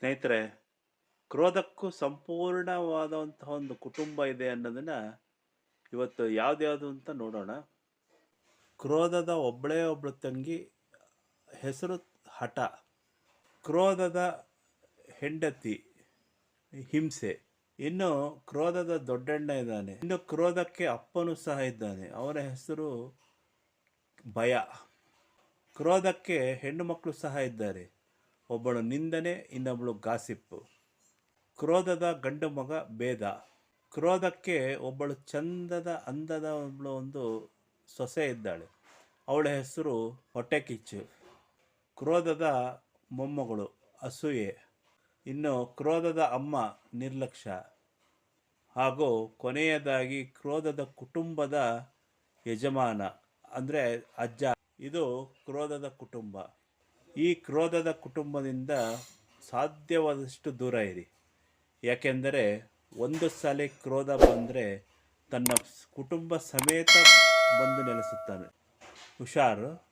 ಸ್ನೇಹಿತರೆ, ಕ್ರೋಧಕ್ಕೂ ಸಂಪೂರ್ಣವಾದಂತಹ ಒಂದು ಕುಟುಂಬ ಇದೆ ಅನ್ನೋದನ್ನ ಇವತ್ತು ಯಾವ್ದ್ಯಾವುದು ಅಂತ ನೋಡೋಣ. ಕ್ರೋಧದ ಒಬ್ಬಳೇ ಒಬ್ಳು ತಂಗಿ, ಹೆಸರು ಹಠ. ಕ್ರೋಧದ ಹೆಂಡತಿ ಹಿಂಸೆ. ಇನ್ನು ಕ್ರೋಧದ ದೊಡ್ಡಣ್ಣ ಇದ್ದಾನೆ. ಇನ್ನು ಕ್ರೋಧಕ್ಕೆ ಅಪ್ಪನೂ ಸಹ ಇದ್ದಾನೆ, ಅವನ ಹೆಸರು ಭಯ. ಕ್ರೋಧಕ್ಕೆ ಹೆಣ್ಣು ಮಕ್ಕಳು ಸಹ ಇದ್ದಾರೆ, ಒಬ್ಬಳು ನಿಂದನೆ, ಇನ್ನೊಬ್ಬಳು ಗಾಸಿಪ್ಪು. ಕ್ರೋಧದ ಗಂಡು ಮಗ ಭೇದ. ಕ್ರೋಧಕ್ಕೆ ಒಬ್ಬಳು ಅಂದದ ಒಂದು ಸೊಸೆ ಇದ್ದಾಳೆ, ಅವಳ ಹೆಸರು ಹೊಟ್ಟೆ ಕಿಚ್ಚು. ಕ್ರೋಧದ ಮೊಮ್ಮಗಳು ಅಸೂಯೆ. ಇನ್ನು ಕ್ರೋಧದ ಅಮ್ಮ ನಿರ್ಲಕ್ಷ್ಯ. ಹಾಗೂ ಕೊನೆಯದಾಗಿ ಕ್ರೋಧದ ಕುಟುಂಬದ ಯಜಮಾನ ಅಂದರೆ ಅಜ್ಜ. ಇದು ಕ್ರೋಧದ ಕುಟುಂಬ. ಈ ಕ್ರೋಧದ ಕುಟುಂಬದಿಂದ ಸಾಧ್ಯವಾದಷ್ಟು ದೂರ ಇರಿ. ಯಾಕೆಂದರೆ ಒಂದು ಸಲ ಕ್ರೋಧ ಬಂದರೆ ತನ್ನ ಕುಟುಂಬ ಸಮೇತ ಬಂದು ನೆಲೆಸುತ್ತಾನೆ. ಹುಷಾರು.